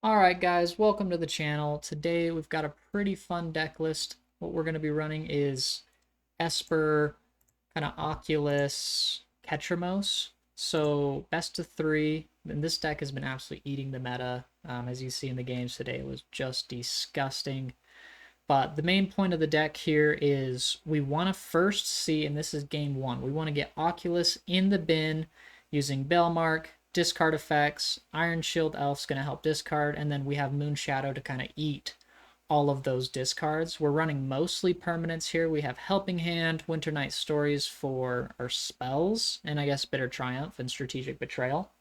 Alright guys, welcome to the channel. Today we've got a pretty fun deck list. What we're going to be running is Esper, kind of Oculus Ketramose. So best of three, and this deck has been absolutely eating the meta. As you see in the games today, it was just disgusting. But the main point of the deck here is we want to first see, and this is game one, we want to get Oculus in the bin using Bellmark, discard effects, Iron Shield Elf's going to help discard, and then we have Moon Shadow to kind of eat all of those discards. We're running mostly permanents here. We have Helping Hand, Winter Night Stories for our spells, and I guess Bitter Triumph and Strategic Betrayal.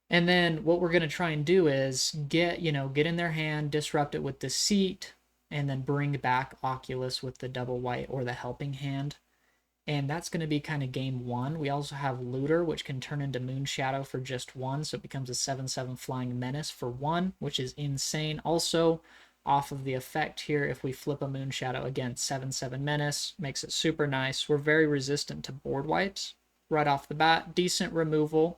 And then what we're going to try and do is get in their hand, disrupt it with Deceit, and then bring back Oculus with the double white or the Helping Hand. And that's going to be kind of game one. We also have Looter, which can turn into Moon Shadow for just one, so it becomes a 7/7 Flying Menace for one, which is insane. Also, off of the effect here, if we flip a Moon Shadow, again, 7/7 Menace, makes it super nice. We're very resistant to board wipes right off the bat. Decent removal.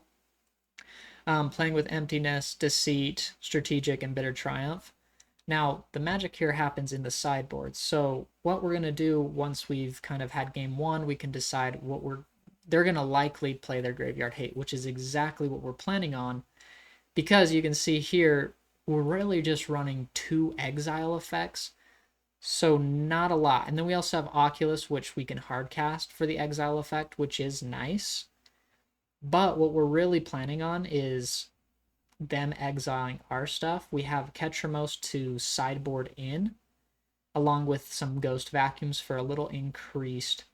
Playing with Emptiness, Deceit, Strategic, and Bitter Triumph. Now, the magic here happens in the sideboard. So what we're going to do once we've kind of had game one, we can decide what they're going to likely play their Graveyard Hate, which is exactly what we're planning on. Because you can see here, we're really just running 2 exile effects. So not a lot. And then we also have Oculus, which we can hardcast for the exile effect, which is nice. But what we're really planning on is them exiling our stuff. We have Ketramose to sideboard in, along with some Ghost Vacuums for a little increased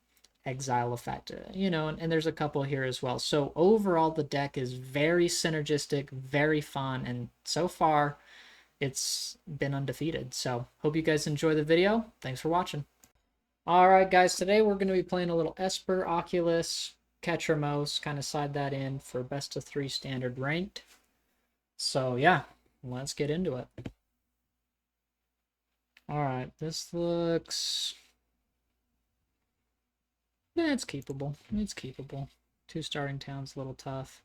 exile effect. And there's a couple here as well. So overall, the deck is very synergistic, very fun, and so far, it's been undefeated. So hope you guys enjoy the video. Thanks for watching. Alright guys, today we're going to be playing a little Esper, Oculus, Ketramose, kind of side that in for best of 3 standard ranked. So yeah, let's get into it. Alright, this looks... it's keepable. It's keepable. 2 starting towns, a little tough.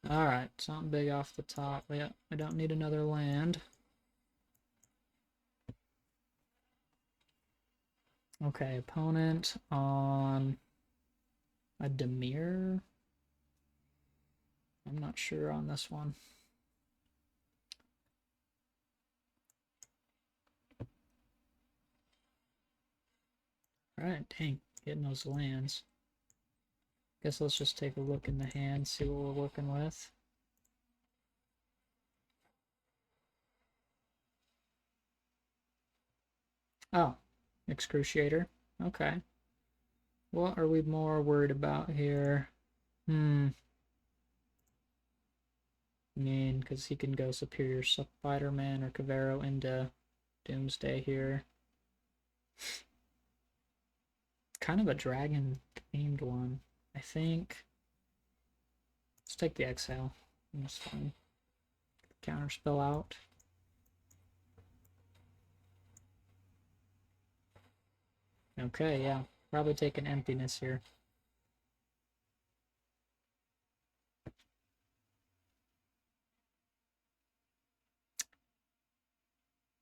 Alright, something big off the top. Yeah, I don't need another land. Okay, opponent on a Demir. I'm not sure on this one. Alright, dang, getting those lands. Guess let's just take a look in the hand, see what we're working with. Oh, Excruciator. Okay. What are we more worried about here? I mean, because he can go Superior Spider-Man or Cavero into Doomsday here. Kind of a dragon-themed one, I think. Let's take the exile. That's fine. Counterspell out. Okay, yeah. Probably take an Emptiness here.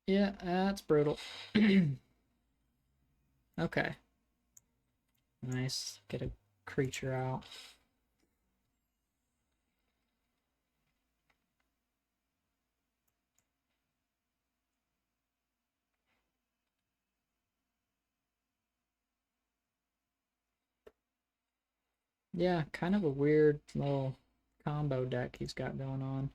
Yeah, that's brutal. Okay. Nice. Get a creature out. Yeah, kind of a weird little combo deck he's got going on.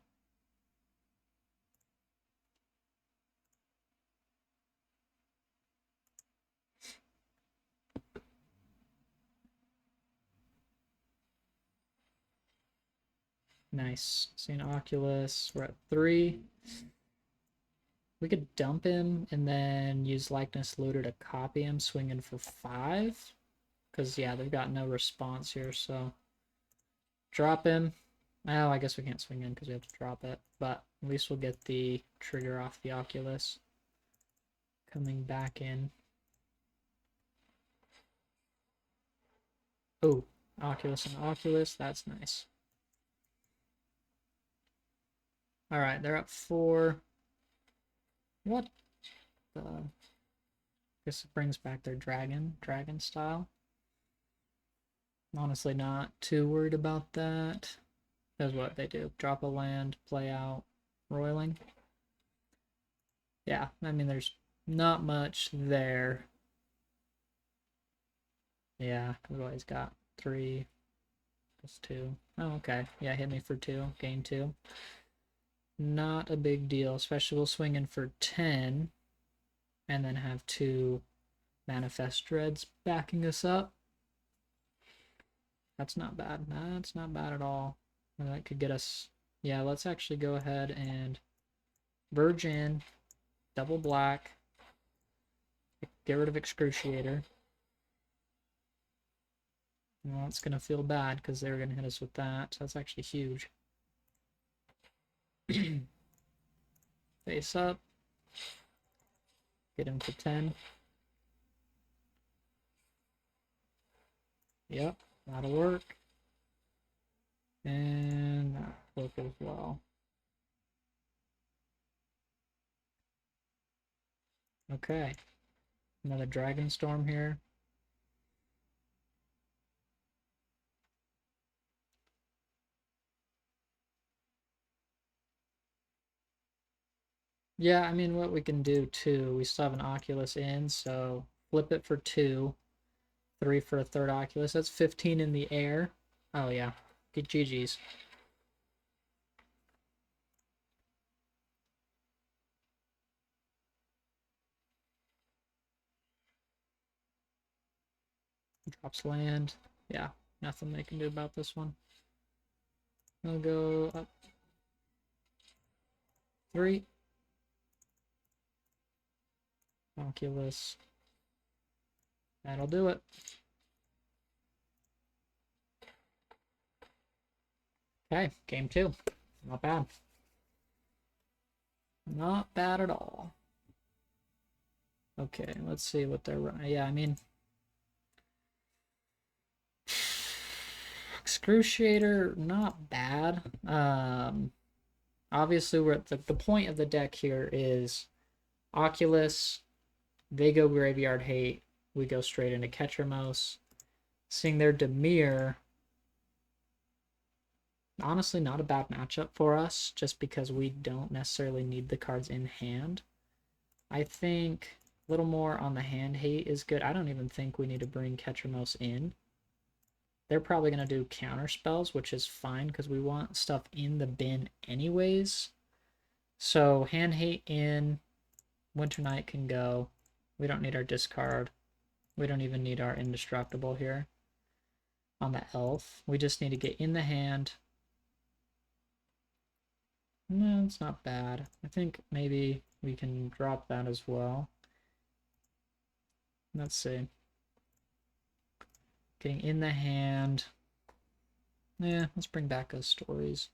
Nice. Seeing Oculus. We're at 3. We could dump him and then use Likeness Looter to copy him, swinging for 5. Because, yeah, they've got no response here, so... Drop him. Oh, I guess we can't swing in because we have to drop it. But at least we'll get the trigger off the Oculus. Coming back in. Oh, Oculus and Oculus. That's nice. All right, they're up 4. What the? Guess it brings back their dragon style. Honestly, not too worried about that. That's what they do. Drop a land, play out, roiling. Yeah, I mean, there's not much there. Yeah, otherwise got 3 plus 2. Oh, okay. Yeah, hit me for 2. Gain 2. Not a big deal, especially we'll swing in for 10 and then have 2 Manifest Dreads backing us up. That's not bad. That's not bad at all. That could get us... Yeah, let's actually go ahead and Verge in, double black, get rid of Excruciator. Well, it's going to feel bad because they're going to hit us with that. That's actually huge. Face up. Get him for 10. Yep, that'll work. And that'll work as well. Okay. Another Dragon Storm here. Yeah, I mean, what we can do too, we still have an Oculus in, so flip it for 2, 3 for a third Oculus. That's 15 in the air. Oh, yeah. Get GG's. Drops land. Yeah, nothing they can do about this one. I'll go up 3. Oculus. That'll do it. Okay, game 2. Not bad. Not bad at all. Okay, let's see what they're running. Yeah, I mean... Excruciator, not bad. Obviously, we're at the point of the deck here is Oculus, they go Graveyard Hate, we go straight into Ketramose. Seeing their Dimir, honestly not a bad matchup for us, just because we don't necessarily need the cards in hand. I think a little more on the hand hate is good. I don't even think we need to bring Ketramose in. They're probably going to do counter spells, which is fine because we want stuff in the bin anyways. So hand hate in, Winter Knight can go. We don't need our discard. We don't even need our indestructible here on the elf. We just need to get in the hand. No, it's not bad. I think maybe we can drop that as well. Let's see. Getting in the hand. Yeah, let's bring back those stories.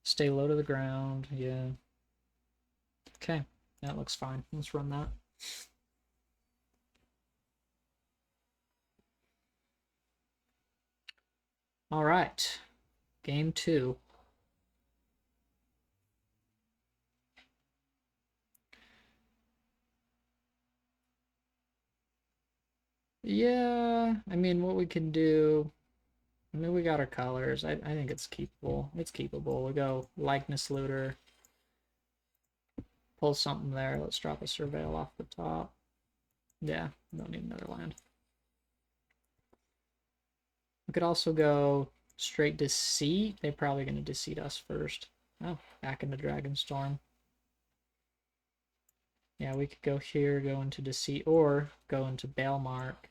Stay low to the ground. Yeah. Okay, that looks fine. Let's run that. All right. Game 2. Yeah, I mean, what we can do... I mean, we got our colors. I think it's keepable. It's keepable. We'll go Likeness Looter. Pull something there. Let's drop a Surveil off the top. Yeah, don't need another land. We could also go straight Deceit. They're probably going to Deceit us first. Oh, back into Dragonstorm. Yeah, we could go here, go into Deceit, or go into Bailmark.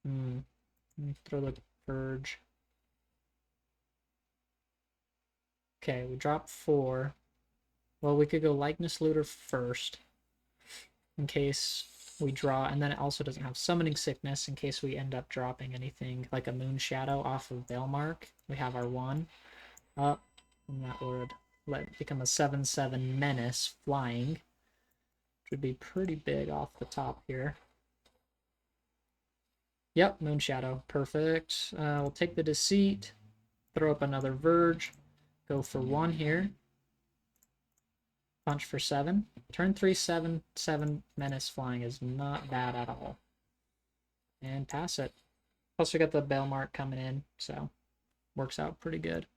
Let me throw the Verge. Okay, we drop 4. Well, we could go Likeness Looter first, in case we draw, and then it also doesn't have Summoning Sickness in case we end up dropping anything like a Moon Shadow off of Bailmark. We have our 1 up, and that would let it become a 7/7 Menace flying, which would be pretty big off the top here. Yep, Moon Shadow. Perfect. We'll take the Deceit, throw up another Verge, go for 1 here. Punch for 7. Turn 3, 7, 7 Menace Flying is not bad at all. And pass it. Plus we got the Bell Mark coming in, so works out pretty good.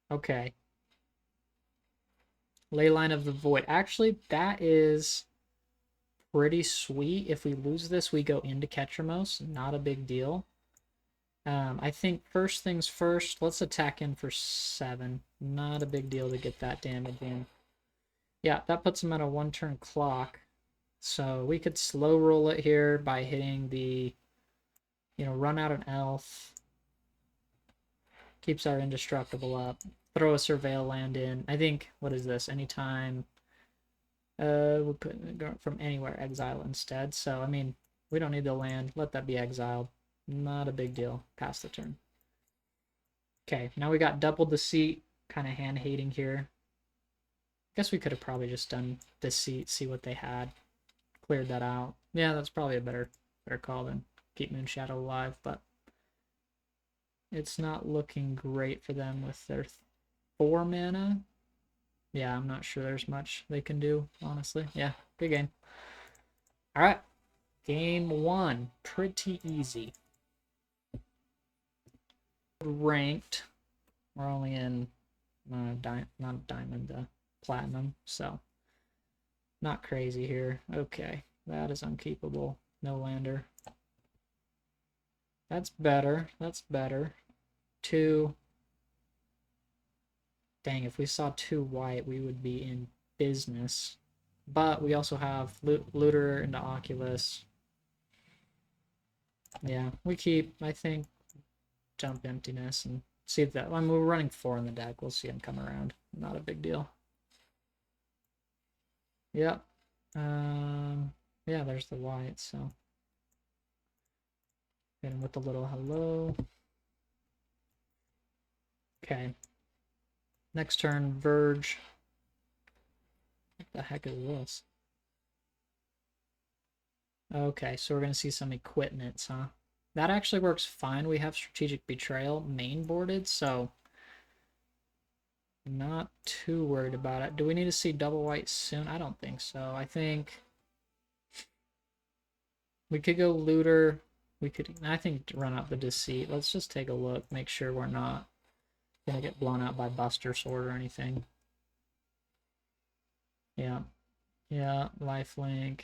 Okay. Leyline of the Void. Actually, that is pretty sweet. If we lose this, we go into Ketramose. Not a big deal. I think first things first, let's attack in for 7. Not a big deal to get that damage in. Yeah, that puts him at a 1-turn clock. So we could slow roll it here by hitting the, run out an elf. Keeps our indestructible up. Throw a Surveil land in. I think, what is this? Anytime. We'll put from anywhere, exile instead. So, I mean, we don't need the land. Let that be exiled. Not a big deal. Pass the turn. Okay, now we got double Deceit. Kind of hand-hating here. Guess we could have probably just done Deceit, see what they had. Cleared that out. Yeah, that's probably a better call than keep Moon Shadow alive, but it's not looking great for them with their 4 mana. Yeah, I'm not sure there's much they can do, honestly. Yeah, good game. All right, game 1, pretty easy. Ranked. We're only in not diamond, platinum, so not crazy here. Okay, that is unkeepable. No lander. That's better. That's better. 2. Dang, if we saw 2 white, we would be in business. But we also have Looter into Oculus. Yeah, we keep, I think, jump Emptiness and see if that... I mean, we're running 4 in the deck. We'll see him come around. Not a big deal. Yep. Yeah, there's the white, so... Hit him with a little hello. Okay. Next turn, Verge. What the heck is this? Okay, so we're going to see some equipments, huh? That actually works fine. We have Strategic Betrayal main boarded, so not too worried about it. Do we need to see double white soon? I don't think so. I think we could go Looter. We could, I think, run up the Deceit. Let's just take a look, make sure we're not going to get blown out by Buster Sword or anything. Yeah. Yeah, lifelink.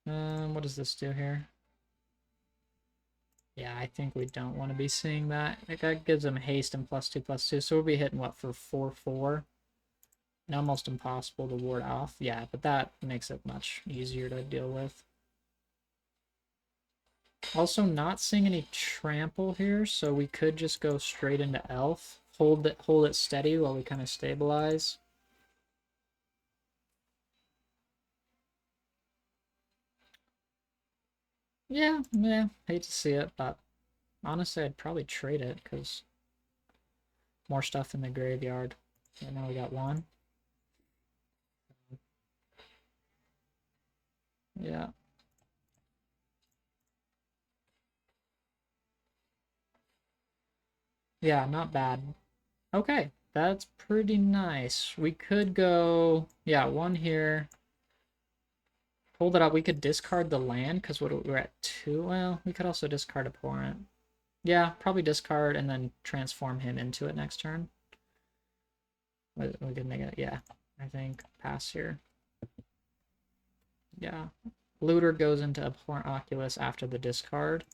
What does this do here? Yeah, I think we don't want to be seeing that. That gives him haste and +2/+2, so we'll be hitting, what, for 4/4? And almost impossible to ward off. Yeah, but that makes it much easier to deal with. Also, not seeing any trample here, so we could just go straight into Elf. Hold it steady while we kind of stabilize. Yeah, hate to see it, but honestly, I'd probably trade it, because more stuff in the graveyard. And now we got 1. Yeah. Yeah, not bad. Okay, that's pretty nice. We could go, yeah, 1 here. Hold it up. We could discard the land because we're at 2. Well, we could also discard Abhorrent. Yeah, probably discard and then transform him into it next turn. We could make it, yeah, I think. Pass here. Yeah. Looter goes into Abhorrent Oculus after the discard.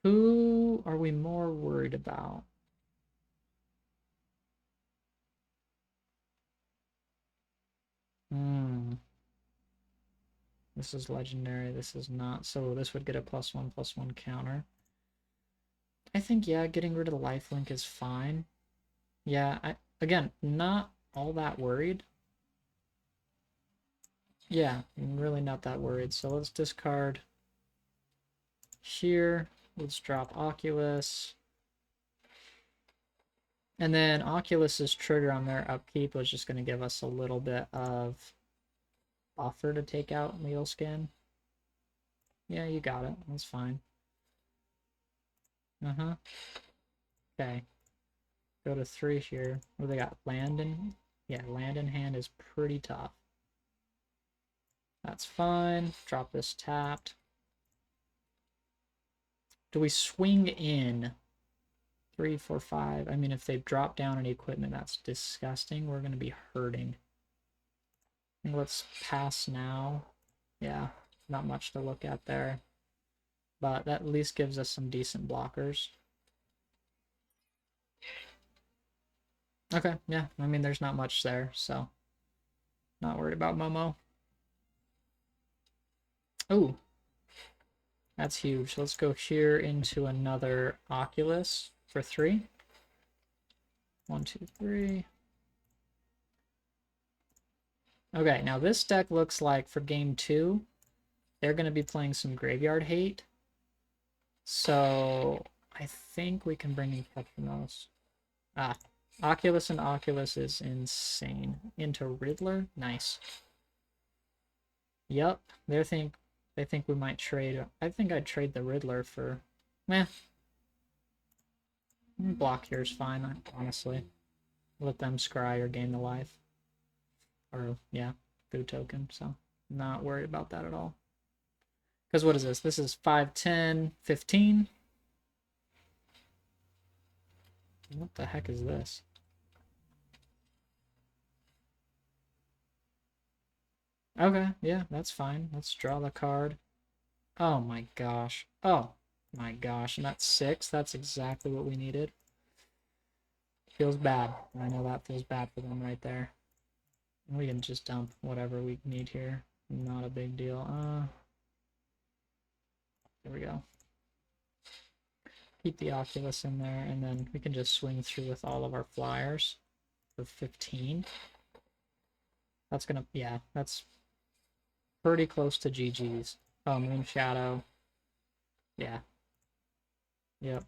Who are we more worried about? This is legendary, this is not. So this would get a +1/+1 counter. I think, yeah, getting rid of the lifelink is fine. Yeah, again, not all that worried. Yeah, I'm really not that worried. So let's discard here. Let's drop Oculus. And then Oculus's trigger on their upkeep was just going to give us a little bit of buffer to take out Needle Skin. Yeah, you got it. That's fine. Uh-huh. Okay. Go to 3 here. What do they got? Land in? Yeah, land in hand is pretty tough. That's fine. Drop this tapped. Do we swing in? 3, 4, 5. I mean, if they drop down any equipment, that's disgusting. We're going to be hurting. Let's pass now. Yeah, not much to look at there. But that at least gives us some decent blockers. Okay, yeah. I mean, there's not much there, so not worried about Momo. Ooh, that's huge. Let's go here into another Oculus for 3. 1, 2, 3. Okay, now this deck looks like for game 2, they're going to be playing some Graveyard Hate. So I think we can bring in Ketramose. Ah, Oculus and Oculus is insane. Into Riddler? Nice. Yep, they think we might trade. I think I'd trade the Riddler for... Meh. Block here is fine, honestly. Let them scry or gain the life. Or, yeah, food token, so not worried about that at all. Because what is this? This is 5, 10, 15. What the heck is this? Okay, yeah, that's fine. Let's draw the card. Oh my gosh. Oh my gosh. And that's 6. That's exactly what we needed. Feels bad. I know that feels bad for them right there. We can just dump whatever we need here. Not a big deal. There we go. Keep the Oculus in there, and then we can just swing through with all of our flyers for 15. That's gonna, yeah, that's pretty close to GG's. Oh, Moon Shadow. Yeah. Yep.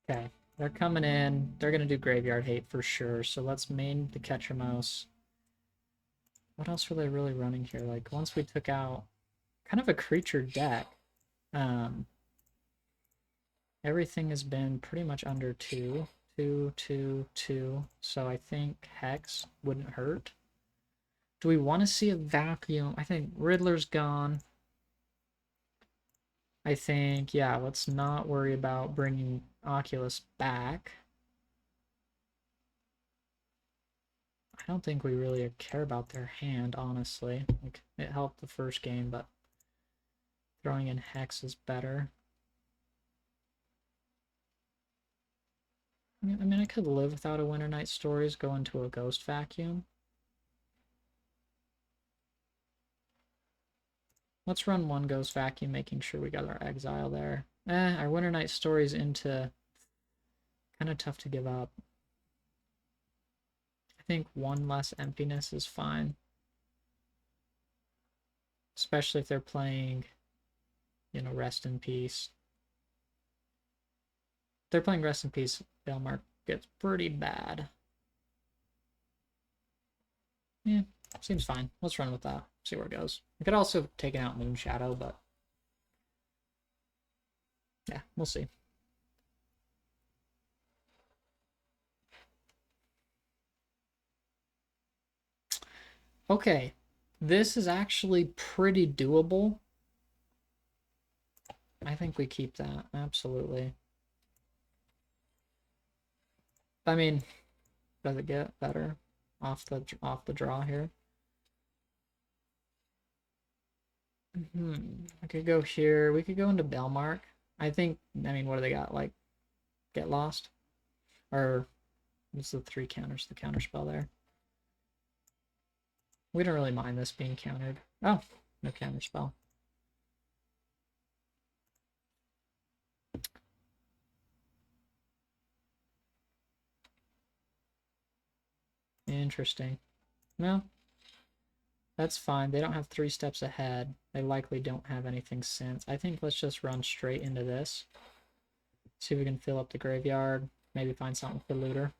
Okay, they're coming in. They're gonna do Graveyard Hate for sure, so let's main the Ketramose. What else were they really running here? Like, once we took out kind of a creature deck, everything has been pretty much under 2. 2, 2, 2. So I think Hex wouldn't hurt. Do we want to see a vacuum? I think Riddler's gone. I think, yeah, let's not worry about bringing Oculus back. I don't think we really care about their hand, honestly. Like, it helped the first game, but throwing in Hex is better. I mean, I could live without a Winter Night Stories, go into a Ghost Vacuum. Let's run one Ghost Vacuum, making sure we got our Exile there. Our Winter Night Stories into... kind of tough to give up. I think one less Emptiness is fine. Especially if they're playing, you know, Rest in Peace. If they're playing Rest in Peace, Belmark gets pretty bad. Yeah, seems fine. Let's run with that. See where it goes. We could also have taken out Moon Shadow, but yeah, we'll see. Okay, this is actually pretty doable. I think we keep that, absolutely. I mean, does it get better off the draw here? I could go here. We could go into Belmark. I think, I mean, what do they got? Like, Get Lost? Or, what's the 3 counters? The counter spell there. We don't really mind this being countered. Oh, no counter spell. Interesting. Well, that's fine. They don't have 3 steps ahead. They likely don't have anything since. I think let's just run straight into this. See if we can fill up the graveyard. Maybe find something for Looter.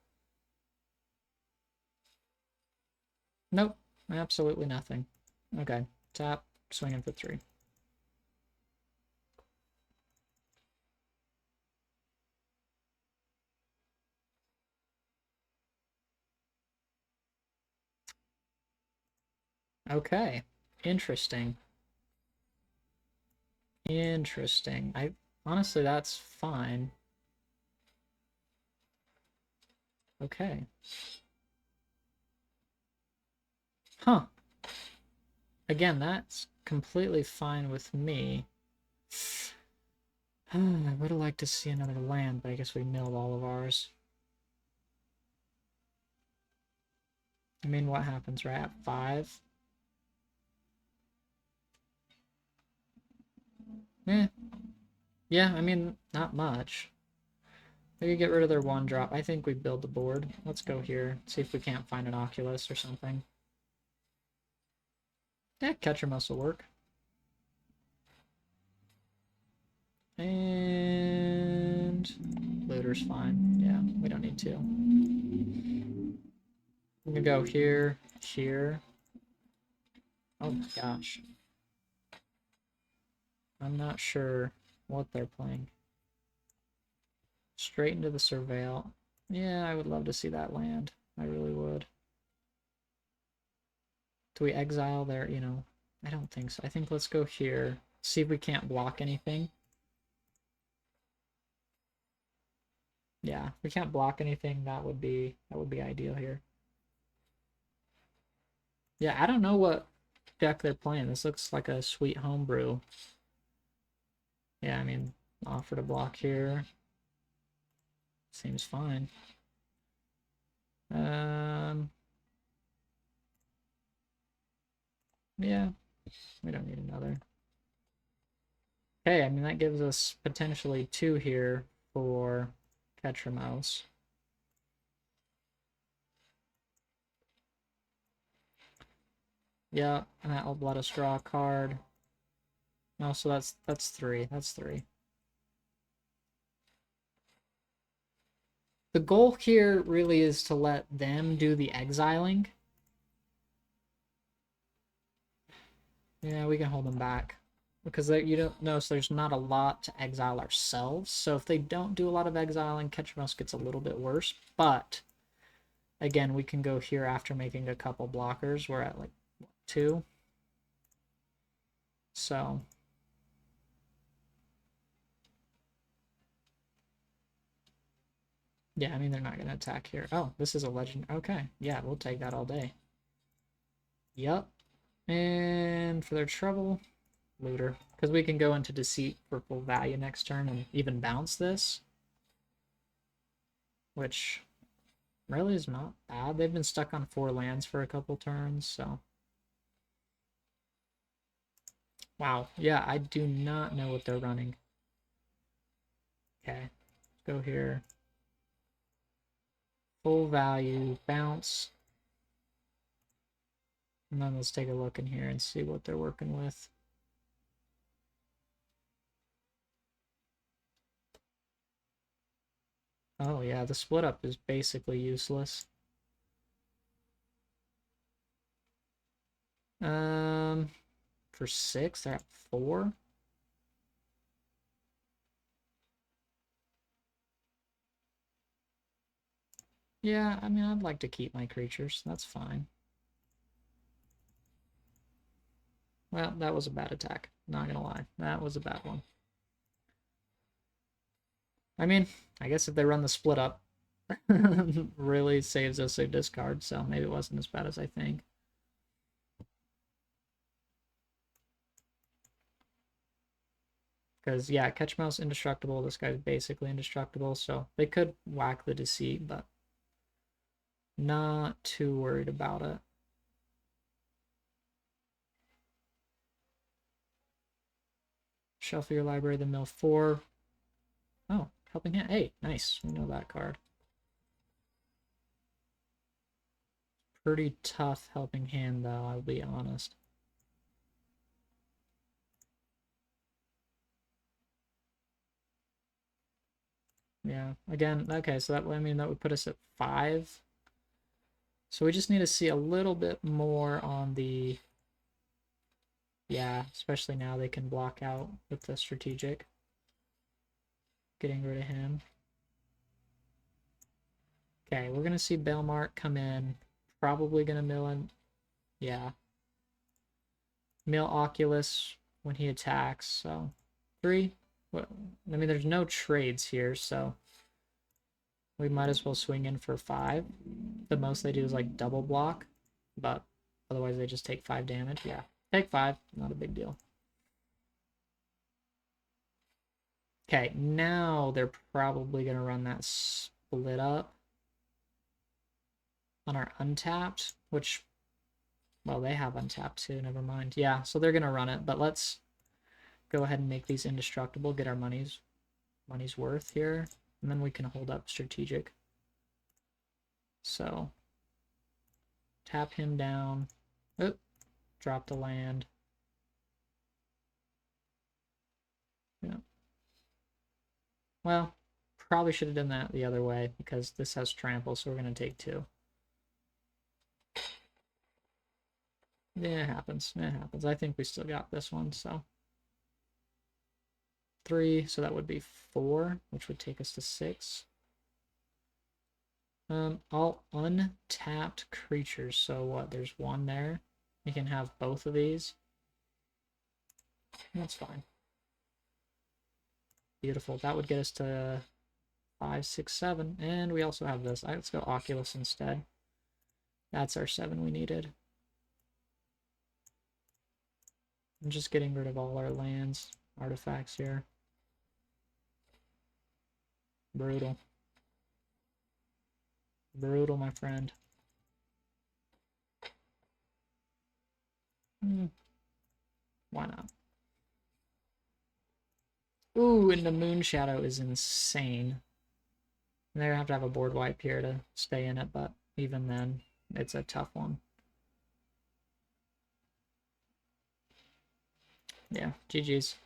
Nope. Absolutely nothing. Okay, tap, swinging for 3. Okay, interesting. Interesting. Honestly, that's fine. Okay. Huh. Again, that's completely fine with me. I would have liked to see another land, but I guess we milled all of ours. I mean, what happens, right? At 5? Eh. Yeah, I mean, not much. They could get rid of their 1-drop. I think we build the board. Let's go here. See if we can't find an Oculus or something. Yeah, Ketramose will work. And looter's fine. Yeah, we don't need to. I'm gonna go here, here. Oh my gosh. I'm not sure what they're playing. Straight into the surveil. Yeah, I would love to see that land. I really would. Do we exile there? You know, I don't think so. I think let's go here. See if we can't block anything. Yeah, if we can't block anything, that would be ideal here. Yeah, I don't know what deck they're playing. This looks like a sweet homebrew. Yeah, I mean, offer to block here. Seems fine. Yeah, we don't need another. Okay, I mean, that gives us potentially 2 here for Ketramose. Yeah, and that'll let us draw a card. No, so that's 3. That's 3. The goal here really is to let them do the exiling. Yeah, we can hold them back. Because you don't notice there's not a lot to exile ourselves. So if they don't do a lot of exiling, Ketramose gets a little bit worse. But, again, we can go here after making a couple blockers. We're at, like, 2. So... yeah, I mean, they're not going to attack here. Oh, this is a legend. Okay, yeah, we'll take that all day. Yep. And for their trouble, looter. Because we can go into deceit for full value next turn and even bounce this. Which really is not bad. They've been stuck on 4 lands for a couple turns, so... wow, yeah, I do not know what they're running. Okay, let's go here. Full value, bounce. And then let's take a look in here and see what they're working with. Oh yeah, the split up is basically useless. For 6, they're at 4. Yeah, I mean, I'd like to keep my creatures. That's fine. Well, that was a bad attack. Not gonna lie. That was a bad one. I mean, I guess if they run the split up, really saves us a discard, so maybe it wasn't as bad as I think. Because, yeah, Ketramose indestructible. This guy's basically indestructible, so they could whack the deceit, but not too worried about it. Shuffle your library, then mill 4. Oh, helping hand. Hey, nice. We know that card. Pretty tough helping hand, though, I'll be honest. Yeah, again, okay, so that, I mean, that would put us at 5. So we just need to see a little bit more on the... Yeah, especially now they can block out with the strategic. Getting rid of him. Okay, we're going to see Belmark come in. Probably going to mill in... Yeah. Mill Oculus when he attacks, so... 3. Well, I mean, there's no trades here, so... We might as well swing in for 5. The most they do is like double block, but otherwise they just take 5 damage. Yeah, take 5, not a big deal. Okay, now they're probably going to run that split up on our untapped, which, well, they have untapped too, never mind. Yeah, so they're going to run it, but let's go ahead and make these indestructible, get our money's worth here, and then we can hold up strategic. So, tap him down. Oop, drop the land. Yeah. Well, probably should have done that the other way because this has trample, so we're going to take 2. Yeah, it happens. It happens. I think we still got this one, so 3, so that would be 4, which would take us to 6. All untapped creatures. So what? There's 1 there. You can have both of these. That's fine. Beautiful. That would get us to 5, 6, 7. And we also have this. Let's go Oculus instead. That's our 7 we needed. I'm just getting rid of all our lands, artifacts here. Brutal. Brutal, my friend. Why not? Ooh, and the Moon Shadow is insane. They're gonna have to have a board wipe here to stay in it, but even then, it's a tough one. Yeah, GG's.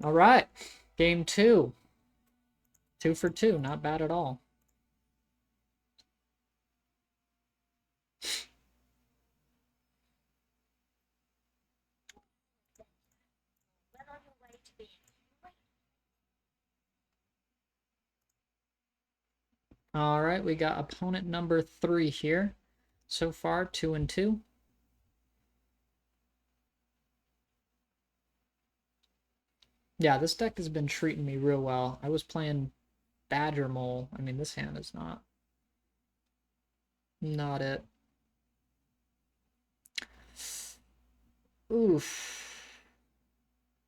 All right, game 2. 2 for 2, not bad at all. All right, we got opponent number 3 here. So far, 2 and 2. Yeah, this deck has been treating me real well. I was playing Badger Mole. I mean, this hand is not it. Oof.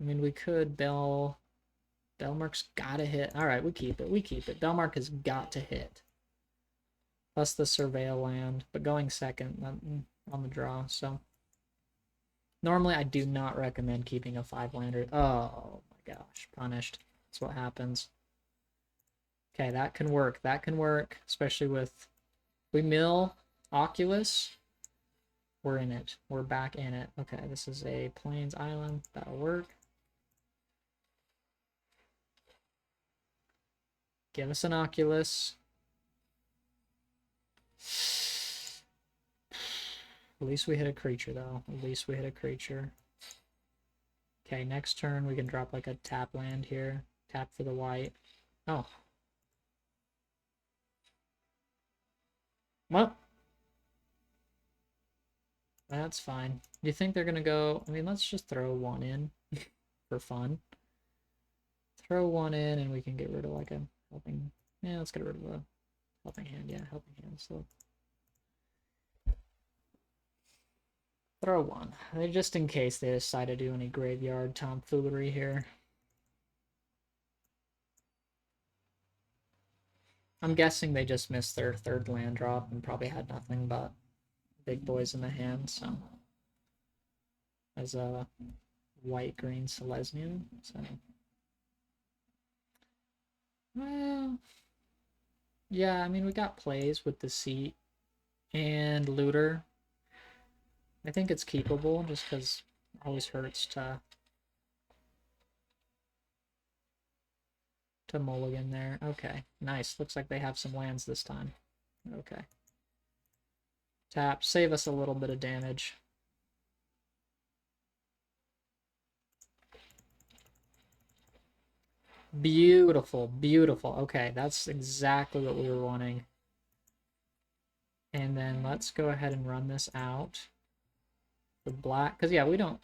I mean, we could Belmark's gotta hit. All right, we keep it. We keep it. Belmark has got to hit. Plus the Surveil land, but going second on the draw, so. Normally, I do not recommend keeping a 5-lander. Oh my gosh, punished. That's what happens. Okay, that can work. That can work, especially with... We mill Oculus. We're in it. We're back in it. Okay, this is a Plains Island. That'll work. Give us an Oculus. At least we hit a creature, though. At least we hit a creature. Okay, next turn we can drop like a tap land here. Tap for the white. Oh. Well. That's fine. Do you think they're going to go... I mean, let's just throw 1 in for fun. Throw 1 in and we can get rid of like a helping... Yeah, let's get rid of a helping hand. Yeah, helping hand. So throw 1. Just in case they decide to do any graveyard tomfoolery here. I'm guessing they just missed their 3rd land drop and probably had nothing but big boys in the hand, so. As a white-green Selesnya, so. Well, yeah, I mean, we got plays with Deceit and Looter. I think it's keepable just because it always hurts to... to mulligan there. Okay, nice. Looks like they have some lands this time. Okay. Tap, save us a little bit of damage. Beautiful, beautiful. Okay, that's exactly what we were wanting. And then let's go ahead and run this out. The black, because yeah, we don't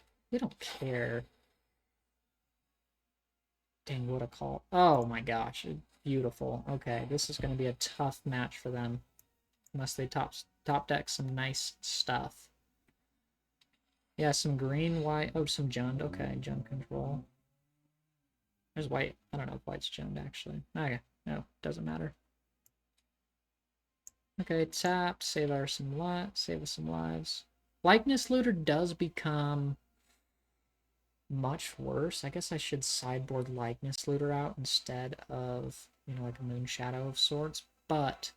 care. Dang, what a call. Oh my gosh, beautiful. Okay, this is going to be a tough match for them. Unless they top deck some nice stuff. Yeah, some green, white. Oh, some Jund. Okay, Jund control. There's white. I don't know if white's Jund, actually. Okay, no, doesn't matter. Okay, tap, save us some lives. Likeness Looter does become much worse. I guess I should sideboard Likeness Looter out instead of, you know, like a Moon Shadow of sorts, but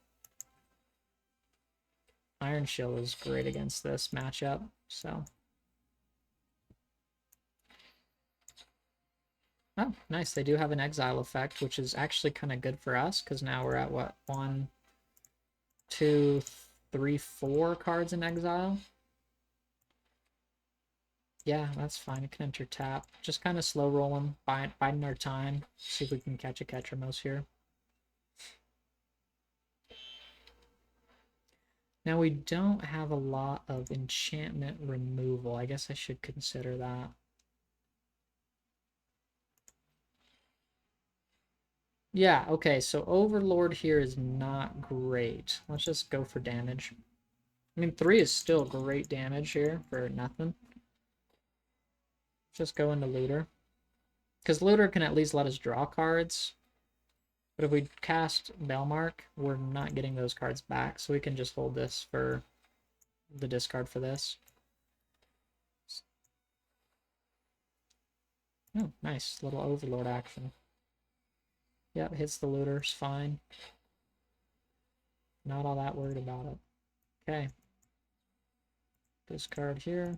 Iron Shield is great against this matchup, so. Oh, nice. They do have an exile effect, which is actually kind of good for us, because now we're at, what, 1, 2, 3, 4 cards in exile? Yeah, that's fine. It can enter tap. Just kind of slow rolling, biding our time. See if we can catch a Ketramose here. Now we don't have a lot of enchantment removal. I guess I should consider that. Yeah, okay, so Overlord here is not great. Let's just go for damage. I mean, 3 is still great damage here for nothing. Just go into Looter. Because Looter can at least let us draw cards. But if we cast Bellmark, we're not getting those cards back, so we can just hold this for the discard for this. Oh, nice. Little Overlord action. Yep, hits the Looters, fine. Not all that worried about it. Okay. Discard here.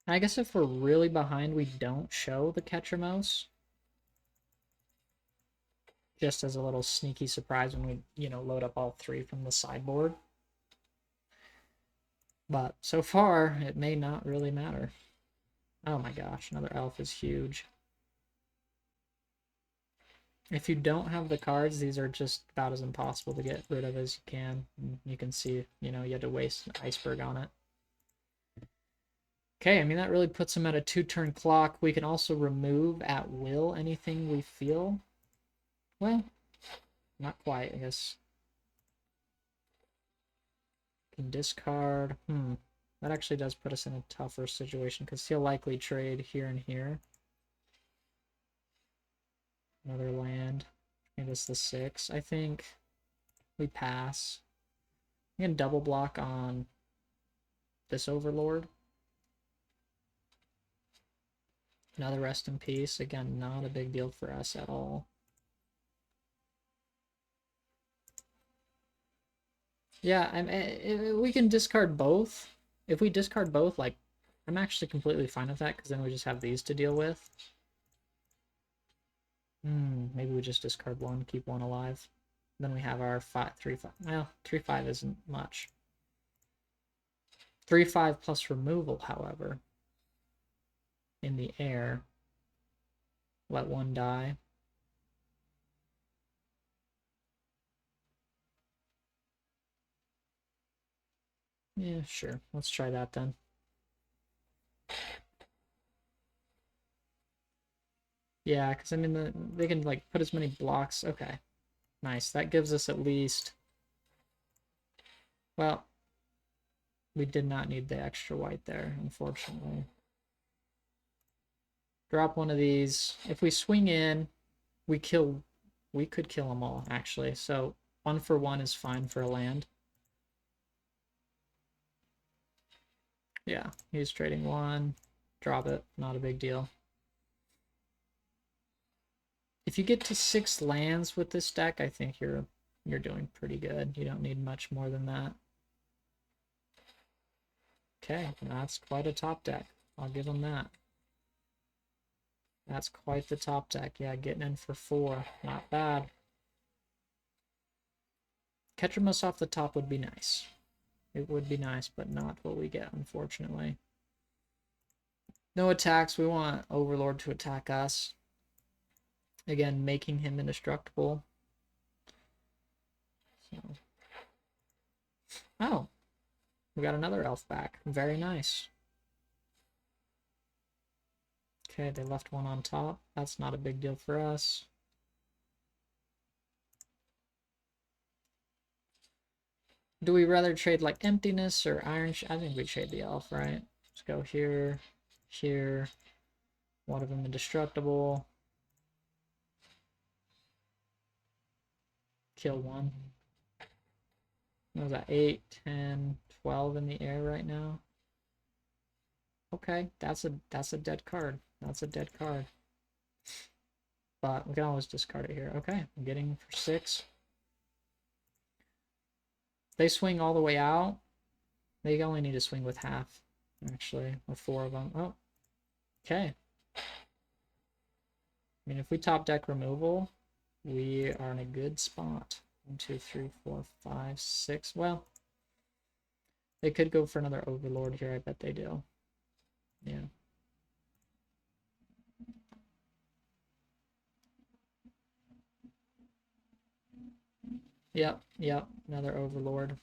I guess if we're really behind, we don't show the Ketramose. Just as a little sneaky surprise when we, you know, load up all 3 from the sideboard. But so far, it may not really matter. Oh my gosh, another elf is huge. If you don't have the cards, these are just about as impossible to get rid of as you can. And you can see, you know, you had to waste an iceberg on it. Okay, I mean, that really puts him at a 2-turn clock. We can also remove at will anything we feel. Well, not quite, I guess. Can discard. That actually does put us in a tougher situation because he'll likely trade here and here. Another land. Maybe it's the 6. I think we pass. We can double block on this Overlord. Another rest in peace. Again, not a big deal for us at all. Yeah, we can discard both. If we discard both, like, I'm actually completely fine with that because then we just have these to deal with. Maybe we just discard 1, keep 1 alive. Then we have our 3/5. Well, 3/5 isn't much. 3/5 plus removal, however. In the air. Let 1 die. Yeah, sure. Let's try that then. Yeah, because I mean, they can like put as many blocks. Okay, nice. That gives us at least. Well, we did not need the extra white there, unfortunately. Drop one of these. If we swing in, we could kill them all actually. So 1 for 1 is fine for a land. Yeah, he's trading 1. Drop it. Not a big deal. If you get to 6 lands with this deck, I think you're doing pretty good. You don't need much more than that. Okay, that's quite a top deck. I'll give him that. That's quite the top deck. Yeah, getting in for 4. Not bad. Ketramose off the top would be nice. It would be nice, but not what we get, unfortunately. No attacks. We want Overlord to attack us. Again, making him indestructible. So. Oh, we got another elf back. Very nice. Okay, they left one on top. That's not a big deal for us. Do we rather trade like Emptiness or Iron? I think we trade the elf, right? Let's go here, here. One of them indestructible. Kill one. What was that? 8, 10, 12 in the air right now. Okay, that's a dead card. That's a dead card. But we can always discard it here. Okay, I'm getting for 6. They swing all the way out. They only need to swing with half, actually, with 4 of them. Oh, okay. I mean, if we top deck removal, we are in a good spot. 1, 2, 3, 4, 5, 6. Well, they could go for another Overlord here. I bet they do. Yeah. Yep, yep. Another Overlord.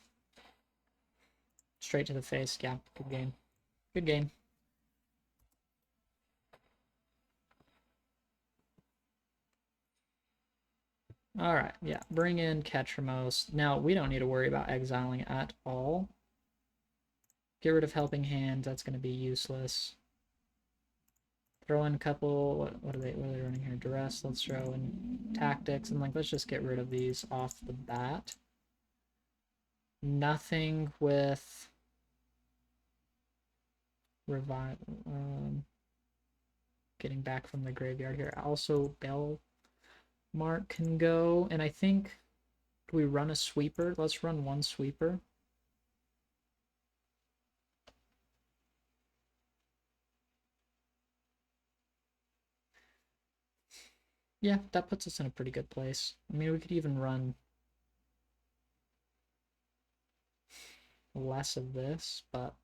Straight to the face. Yeah, good game. Good game. Alright, yeah. Bring in Ketramose. Now, we don't need to worry about exiling at all. Get rid of Helping Hand. That's going to be useless. Throw in a couple... What are they running here? Duress. Let's throw in Tactics. And, like, let's just get rid of these off the bat. Nothing with... Revive... getting back from the graveyard here. Also, Bell Mark can go, and I think, do we run a sweeper? Let's run one sweeper. Yeah, that puts us in a pretty good place. I mean, we could even run less of this, but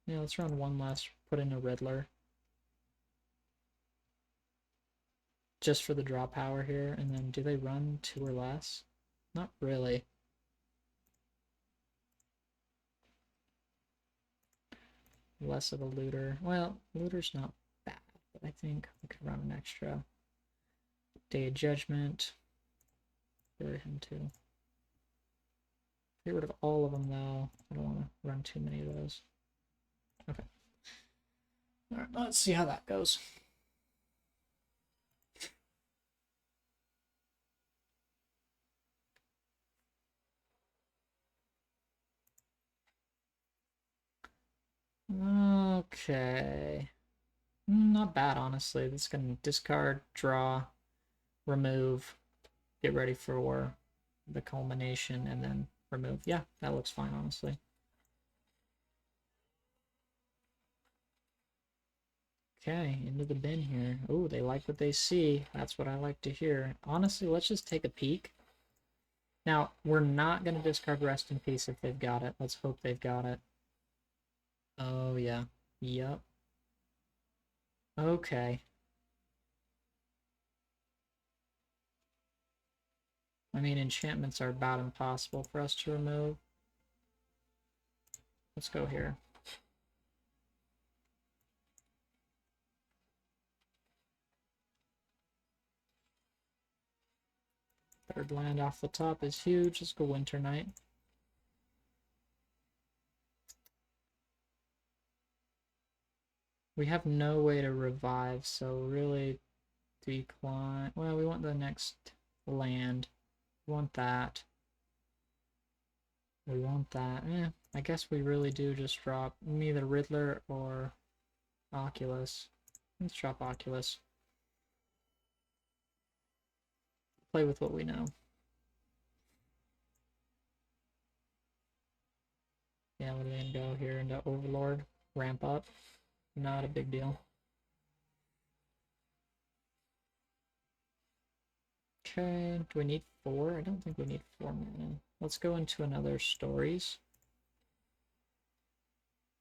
yeah, let's run one less, put in a Riddler. Just for the draw power here, and then do they run 2 or less? Not really. Less of a looter. Well, looter's not bad, but I think we could run an extra. Day of Judgment. Bury him too. Get rid of all of them though. I don't want to run too many of those. Okay. Alright, let's see how that goes. Okay. Not bad, honestly. This can discard, draw, remove, get ready for the culmination, and then remove. Yeah, that looks fine, honestly. Okay, into the bin here. Oh, they like what they see. That's what I like to hear. Honestly, let's just take a peek. Now, we're not going to discard Rest in Peace if they've got it. Let's hope they've got it. Oh, yeah. Yep. Okay. I mean, enchantments are about impossible for us to remove. Let's go here. Third land off the top is huge. Let's go Winter Knight. We have no way to revive, so really decline. Well, we want the next land. We want that. We want that. I guess we really do just drop either Riddler or Oculus. Let's drop Oculus. Play with what we know. Yeah, we're gonna go here into Overlord, ramp up. Not a big deal. Okay, do we need 4? I don't think we need 4 mana. Let's go into another stories.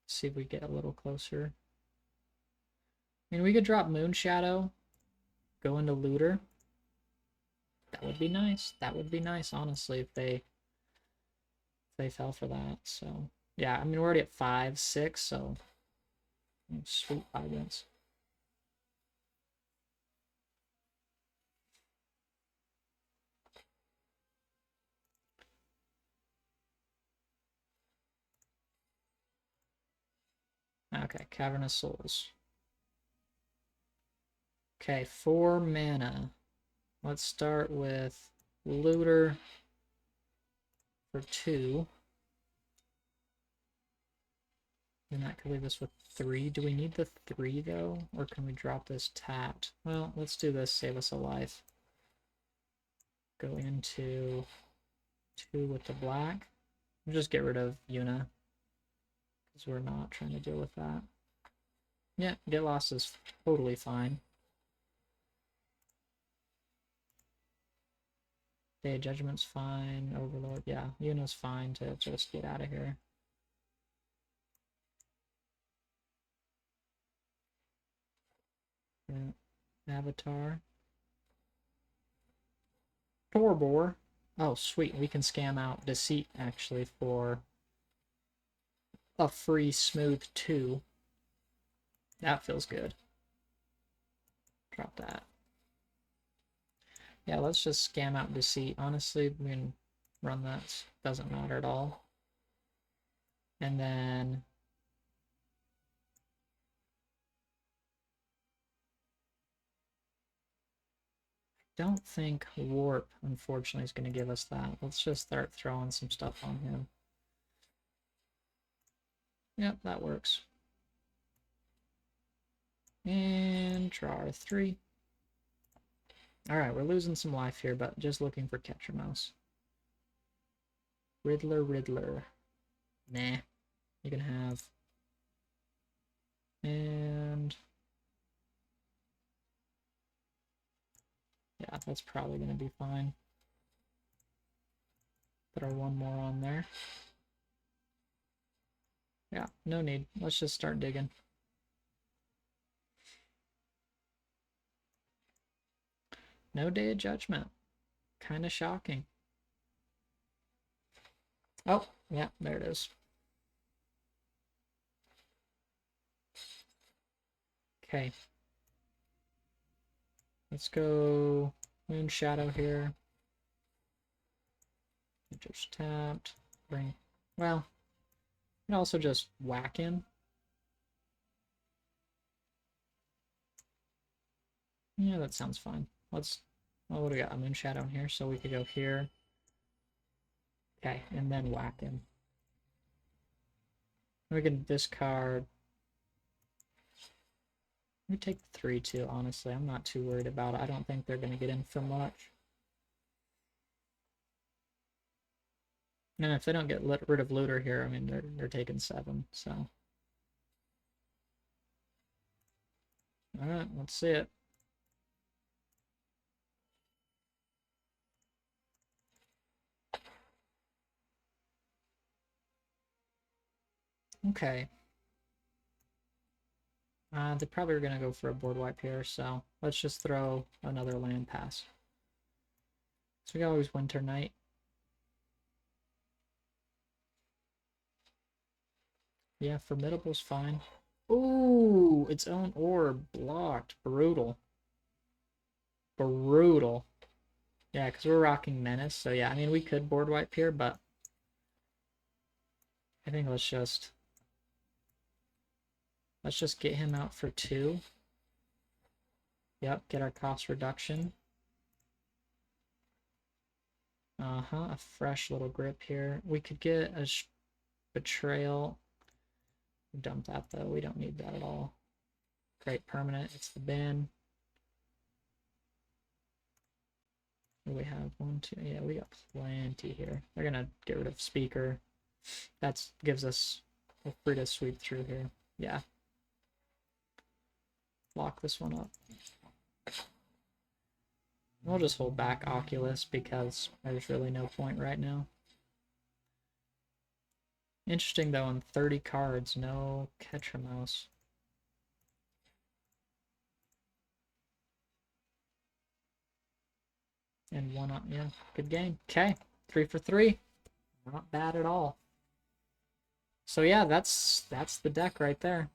See if we get a little closer. I mean, we could drop Moon Shadow, go into Looter. That would be nice. That would be nice, honestly, if they fell for that. So yeah, I mean, we're already at 5, 6, so sweet 5 wins. Okay, Cavernous Souls. Okay, 4 mana. Let's start with Looter for 2. And that could leave us with 3. Do we need the 3 though? Or can we drop this tapped? Well, let's do this, save us a life. Go into 2 with the black. We'll just get rid of Yuna, because we're not trying to deal with that. Yeah, get lost is totally fine. Day of Judgment's fine. Overlord, yeah, Yuna's fine to just get out of here. Yeah. Avatar. Torbor. Oh, sweet. We can scam out Deceit, actually, for a free Smooth 2. That feels good. Drop that. Yeah, let's just scam out Deceit. Honestly, we can run that. Doesn't matter at all. And then don't think Warp, unfortunately, is going to give us that. Let's just start throwing some stuff on him. Yep, that works. And draw our 3. Alright, we're losing some life here, but just looking for Ketramose. Riddler. Nah. You can have... And... yeah, that's probably going to be fine. Throw 1 more on there. Yeah, no need. Let's just start digging. No Day of Judgment. Kind of shocking. Oh, yeah, there it is. Okay. Let's go Moon Shadow here. Just tapped. Bring. Well, and also just whack him. Yeah, that sounds fine. Let's. Oh, what do we got? A Moon Shadow in here, so we could go here. Okay, and then whack him. We can discard. We take 3 too, honestly. I'm not too worried about it. I don't think they're going to get in for much. And if they don't get rid of Looter here, I mean, they're taking 7, so. Alright, let's see it. Okay. They probably are going to go for a board wipe here, so let's just throw another land pass. So we got always Winter Night. Yeah, Formidable's fine. Ooh, its own orb blocked. Brutal. Brutal. Yeah, because we're rocking Menace, so yeah, I mean, we could board wipe here, but I think let's just get him out for 2. Yep, get our cost reduction. A fresh little grip here. We could get a Betrayal. Dump that, though. We don't need that at all. Great permanent. It's the bin. We have 1, 2. Yeah, we got plenty here. They're going to get rid of Speaker. That gives us a free to sweep through here. Yeah. Lock this one up. We'll just hold back Oculus because there's really no point right now. Interesting though, on 30 cards, no Ketramose. And one on, yeah, good game. Okay, 3 for 3. Not bad at all. So yeah, that's the deck right there.